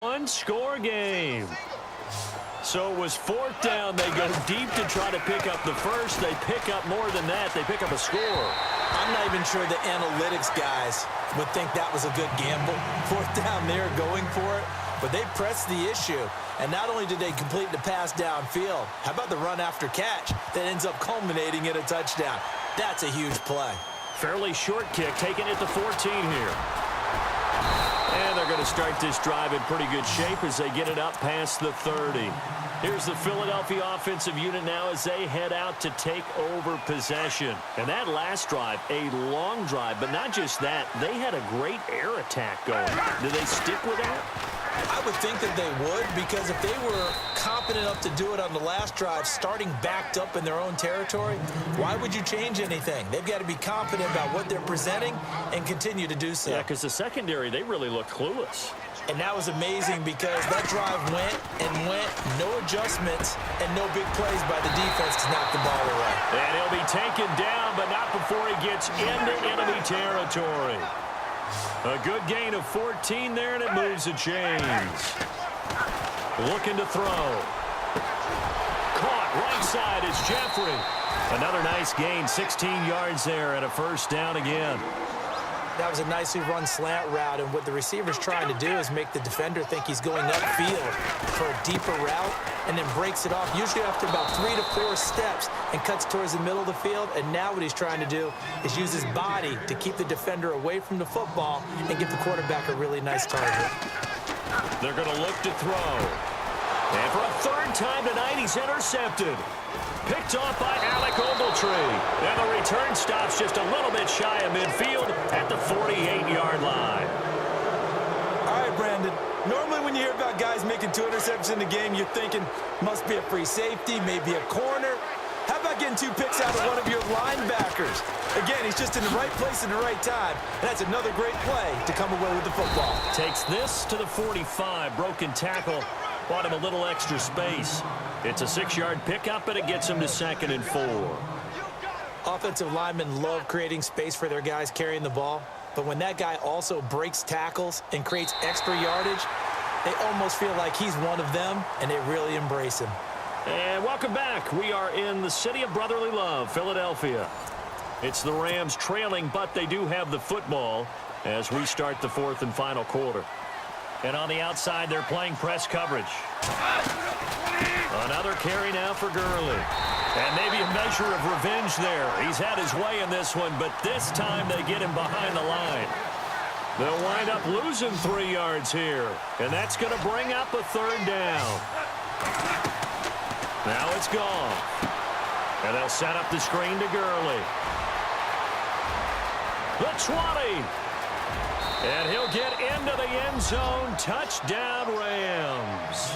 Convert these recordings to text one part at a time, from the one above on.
One-score game. So it was fourth down. They go deep to try to pick up the first. They pick up more than that. They pick up a score. I'm not even sure the analytics guys would think that was a good gamble. Fourth down, they're going for it. But they pressed the issue. And not only did they complete the pass downfield, how about the run after catch that ends up culminating in a touchdown? That's a huge play. Fairly short kick, taken at the 14 here. And they're going to start this drive in pretty good shape as they get it up past the 30. Here's the Philadelphia offensive unit now as they head out to take over possession. And that last drive, a long drive, but not just that, they had a great air attack going. Do they stick with that? I would think that they would, because if they were competent enough to do it on the last drive, starting backed up in their own territory, why would you change anything? They've got to be confident about what they're presenting and continue to do so. Yeah, because the secondary, they really look clueless. And that was amazing because that drive went and went, no adjustments, and no big plays by the defense to knock the ball away. And he'll be taken down, but not before he gets into enemy territory. A good gain of 14 there, and it moves the chains. Looking to throw. Caught right side is Jeffrey. Another nice gain, 16 yards there, and a first down again. That was a nicely run slant route, and what the receiver's trying to do is make the defender think he's going upfield for a deeper route, and then breaks it off, usually after about 3 to 4 steps, and cuts towards the middle of the field. And now what he's trying to do is use his body to keep the defender away from the football and give the quarterback a really nice target. They're going to look to throw. And for a third time tonight, he's intercepted. Picked off by Alec Ogletree. And the return stops just a little bit shy of midfield at the 48-yard line. All right, Brandon. Normally when you hear about guys making 2 interceptions in the game, you're thinking must be a free safety, maybe a corner. How about getting 2 picks out of one of your linebackers? Again, he's just in the right place in the right time. And that's another great play to come away with the football. Takes this to the 45. Broken tackle. Bought him a little extra space. It's a 6-yard pickup, and it gets him to 2nd and 4. Offensive linemen love creating space for their guys carrying the ball. But when that guy also breaks tackles and creates extra yardage, they almost feel like he's one of them, and they really embrace him. And welcome back. We are in the city of brotherly love, Philadelphia. It's the Rams trailing, but they do have the football as we start the 4th and final quarter. And on the outside, they're playing press coverage. Another carry now for Gurley. And maybe a measure of revenge there. He's had his way in this one, but this time they get him behind the line. They'll wind up losing 3 yards here. And that's going to bring up a 3rd down. Now it's gone. And they'll set up the screen to Gurley. The 20. And he'll get into the end zone. Touchdown, Rams.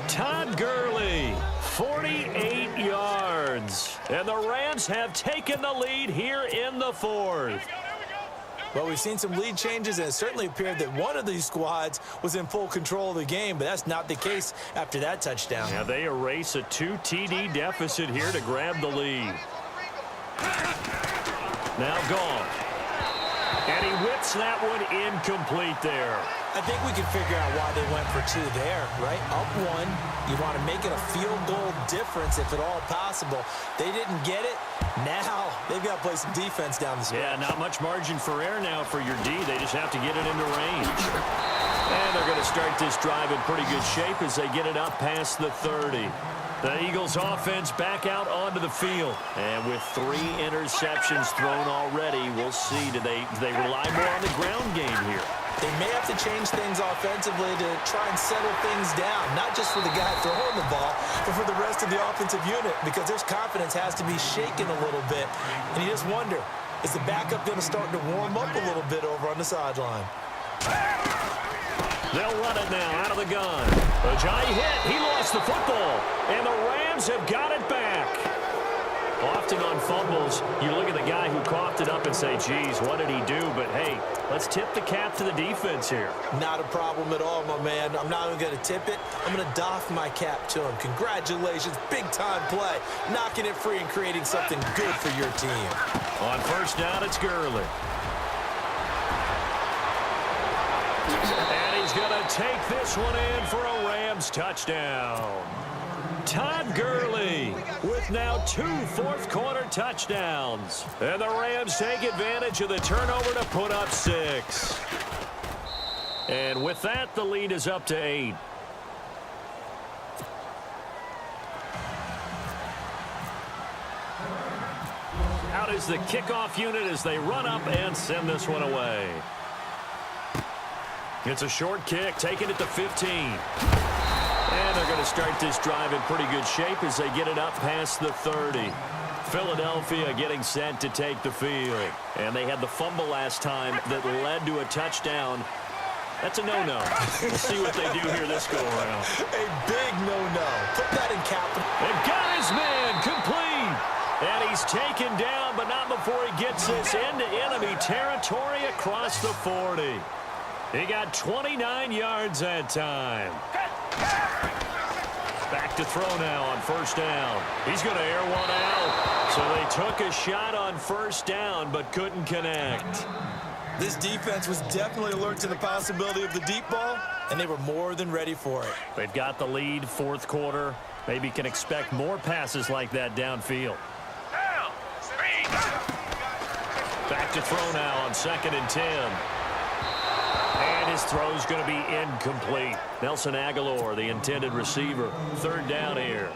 Todd Gurley, 48 yards. And the Rams have taken the lead here in the 4th. Well, we've seen some lead changes, and it certainly appeared that one of these squads was in full control of the game, but that's not the case after that touchdown. Yeah, they erase a 2 TD deficit here to grab the lead. Now gone. And he whips that one incomplete there. I think we can figure out why they went for 2 there, right? Up 1, you want to make it a field goal difference if at all possible. They didn't get it. Now they've got to play some defense down the stretch. Yeah, not much margin for error now for your D. They just have to get it into range. And they're going to start this drive in pretty good shape as they get it up past the 30. The Eagles offense back out onto the field. And with 3 interceptions thrown already, we'll see. Do they rely more on the ground game here? They may have to change things offensively to try and settle things down, not just for the guy throwing the ball, but for the rest of the offensive unit, because their confidence has to be shaken a little bit. And you just wonder, is the backup going to start to warm up a little bit over on the sideline? They'll run it now out of the gun. Ajayi hit. He lost the football. And the Rams have got it back. Often on fumbles, you look at the guy who coughed it up and say, geez, what did he do? But, hey, let's tip the cap to the defense here. Not a problem at all, my man. I'm not even going to tip it. I'm going to doff my cap to him. Congratulations. Big-time play. Knocking it free and creating something good for your team. On first down, it's Gurley. And he's going to take this one in for a Rams touchdown. Todd Gurley with now 2 fourth-quarter touchdowns. And the Rams take advantage of the turnover to put up 6. And with that, the lead is up to 8. Out is the kickoff unit as they run up and send this one away. It's a short kick, taking it to 15. And they're going to start this drive in pretty good shape as they get it up past the 30. Philadelphia getting set to take the field. And they had the fumble last time that led to a touchdown. That's a no-no. We'll see what they do here this go-around. A big no-no. Put that in capital. And got his man complete. And he's taken down, but not before he gets this into enemy territory across the 40. He got 29 yards that time. Back to throw now on first down. He's going to air one out. So they took a shot on first down, but couldn't connect. This defense was definitely alert to the possibility of the deep ball, and they were more than ready for it. They've got the lead, fourth quarter. Maybe can expect more passes like that downfield. Back to throw now on 2nd and 10. And his throw's going to be incomplete. Nelson Aguilar, the intended receiver. 3rd down here.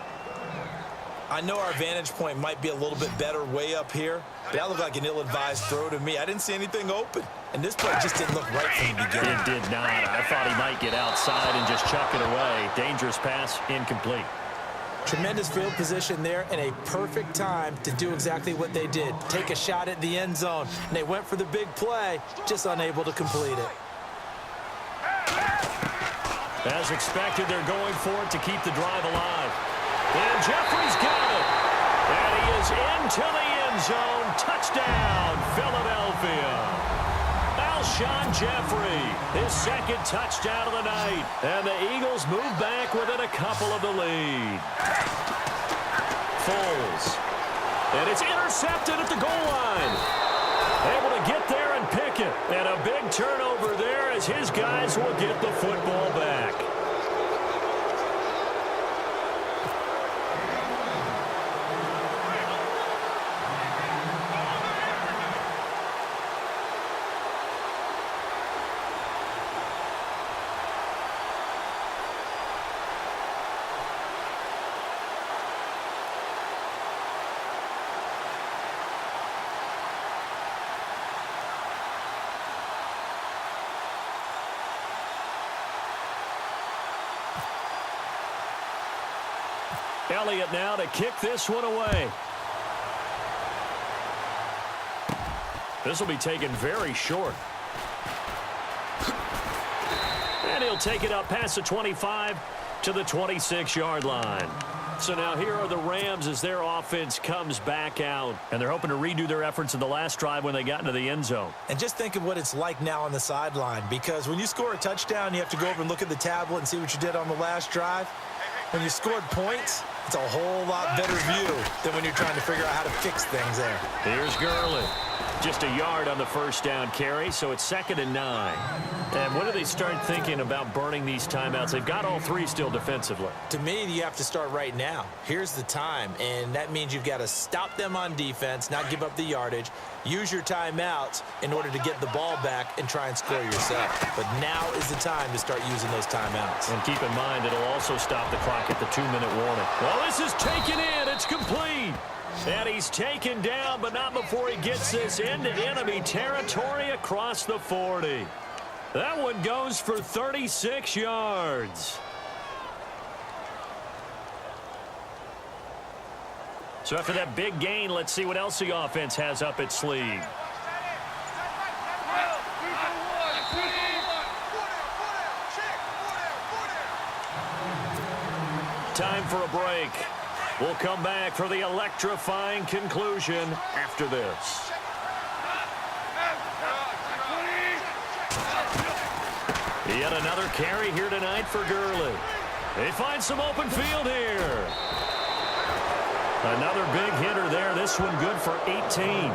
I know our vantage point might be a little bit better way up here, but that looked like an ill-advised throw to me. I didn't see anything open, and this play just didn't look right from the beginning. It did not. I thought he might get outside and just chuck it away. Dangerous pass, incomplete. Tremendous field position there and a perfect time to do exactly what they did. Take a shot at the end zone. And they went for the big play, just unable to complete it. As expected, they're going for it to keep the drive alive. And Jeffrey's got it. And he is into the end zone. Touchdown, Philadelphia. Alshon Jeffrey, his 2nd touchdown of the night. And the Eagles move back within a couple of the lead. Foles. And it's intercepted at the goal line. Able to get there and pick it. And a big turnover there as his guys will get the football back. Elliott now to kick this one away. This will be taken very short. And he'll take it up past the 25 to the 26-yard line. So now here are the Rams as their offense comes back out. And they're hoping to redo their efforts in the last drive when they got into the end zone. And just think of what it's like now on the sideline, because when you score a touchdown, you have to go over and look at the tablet and see what you did on the last drive. When you scored points, it's a whole lot better view than when you're trying to figure out how to fix things there. Here's Gurley. Just a yard on the first down carry, so it's 2nd and 9. And when do they start thinking about burning these timeouts? They've got all 3 still defensively. To me, you have to start right now. Here's the time, and that means you've got to stop them on defense, not give up the yardage, use your timeouts in order to get the ball back and try and score yourself. But now is the time to start using those timeouts. And keep in mind, it'll also stop the clock at the 2-minute warning. Well, this is taken in. It's complete. And he's taken down, but not before he gets this into enemy territory across the 40. That one goes for 36 yards. So after that big gain, let's see what else the offense has up its sleeve. Time for a break. We'll come back for the electrifying conclusion after this. Yet another carry here tonight for Gurley. They find some open field here. Another big hitter there. This one good for 18.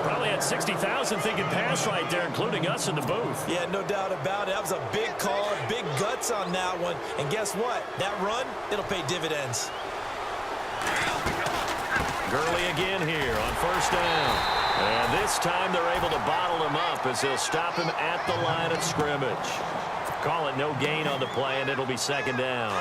Probably had 60,000 thinking pass right there, including us in the booth. Yeah, no doubt about it. That was a big call, big guts on that one. And guess what? That run, it'll pay dividends. Gurley again here on first down. And this time they're able to bottle him up as they'll stop him at the line of scrimmage. Call it no gain on the play, and it'll be second down.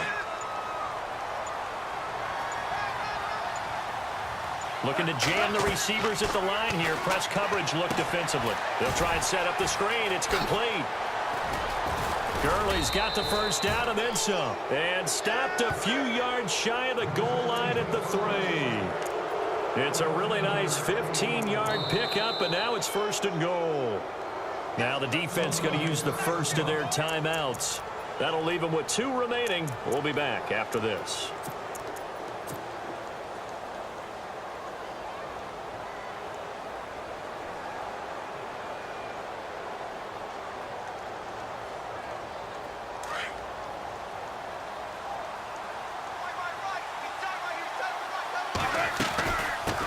Looking to jam the receivers at the line here. Press coverage look defensively. They'll try and set up the screen. It's complete. Gurley's got the first down and then some. And stopped a few yards shy of the goal line at the 3. It's a really nice 15-yard pickup, and now it's first and goal. Now the defense going to use the first of their timeouts. That'll leave them with 2 remaining. We'll be back after this.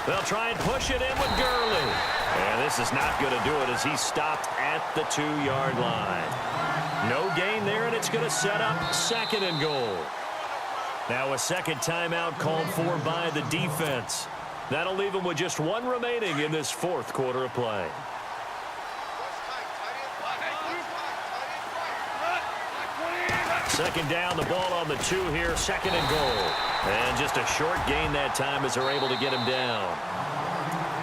They'll try and push it in with Gurley. And this is not going to do it as he's stopped at the 2-yard line. No gain there, and it's going to set up second and goal. Now a second timeout called for by the defense. That'll leave them with just 1 remaining in this 4th quarter of play. Second down, the ball on the 2 here, second and goal. And just a short gain that time as they're able to get him down.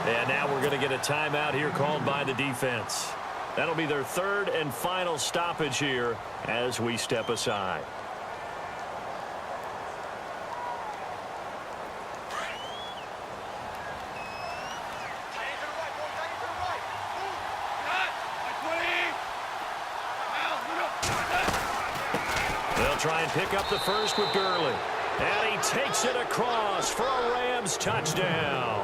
And now we're going to get a timeout here called by the defense. That'll be their 3rd and final stoppage here as we step aside. They'll try and pick up the first with Gurley. And he takes it across for a Rams touchdown.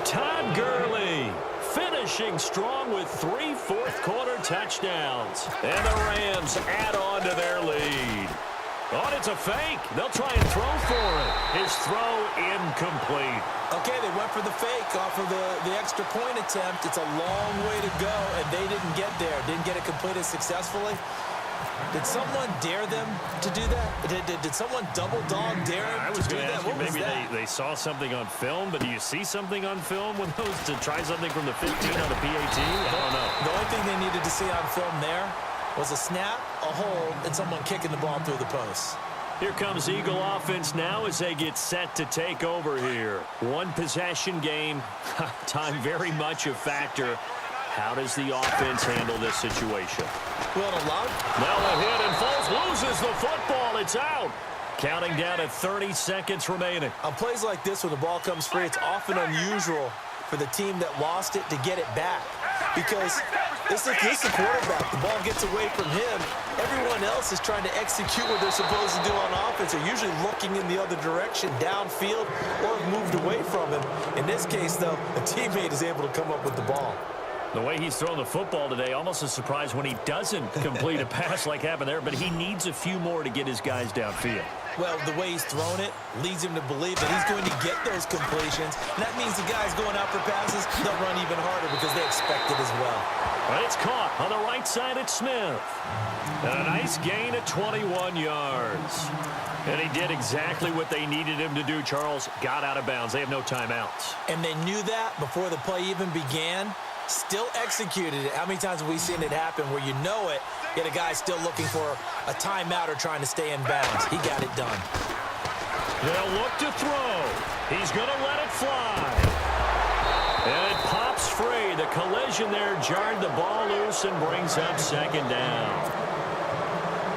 Todd Gurley finishing strong with 3 fourth-quarter touchdowns. And the Rams add on to their lead. Oh, it's a fake. They'll try and throw for it. His throw incomplete. Okay, they went for the fake off of the extra point attempt. It's a long way to go, and they didn't get there. Didn't get it completed successfully. Did someone dare them to do that? Did someone double dog dare them to do that? What was that? They saw something on film, but do you see something on film with those to try something from the 15 on the PAT? I don't know. The only thing they needed to see on film there was a snap, a hold, and someone kicking the ball through the post. Here comes Eagle offense now as they get set to take over here. 1 possession game. Time very much a factor. How does the offense handle this situation? Well, a hit, and Foles loses the football. It's out. Counting down at 30 seconds remaining. On plays like this, when the ball comes free, it's often unusual for the team that lost it to get it back. Because this is the quarterback. The ball gets away from him. Everyone else is trying to execute what they're supposed to do on offense. They're usually looking in the other direction, downfield, or have moved away from him. In this case, though, a teammate is able to come up with the ball. The way he's thrown the football today, almost a surprise when he doesn't complete a pass like happened there, but he needs a few more to get his guys downfield. Well, the way he's thrown it leads him to believe that he's going to get those completions. And that means the guys going out for passes, they'll run even harder because they expect it as well. But it's caught on the right side at Smith. And a nice gain at 21 yards. And he did exactly what they needed him to do, Charles. Got out of bounds. They have no timeouts. And they knew that before the play even began. Still executed it. How many times have we seen it happen where you know it, yet a guy's still looking for a timeout or trying to stay in bounds? He got it done. They'll look to throw. He's going to let it fly. And it pops free. The collision there jarred the ball loose and brings up second down.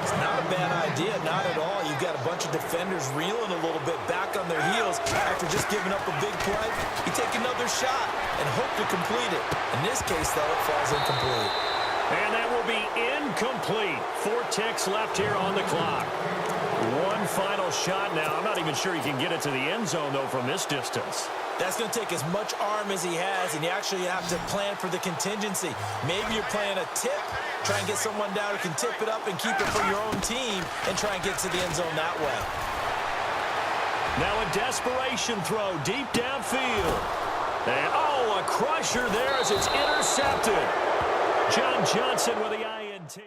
It's not a bad idea, not at all. You've got a bunch of defenders reeling a little bit back on their heels after just giving up a big play. You take another shot and hope to complete it. In this case, though, it falls incomplete. And that will be incomplete. 4 ticks left here on the clock. One final shot now. I'm not even sure he can get it to the end zone, though, from this distance. That's going to take as much arm as he has, and you actually have to plan for the contingency. Maybe you're playing a tip, try and get someone down who can tip it up and keep it for your own team, and try and get to the end zone that way. Now a desperation throw deep downfield. And, oh, a crusher there as it's intercepted. John Johnson with the INT.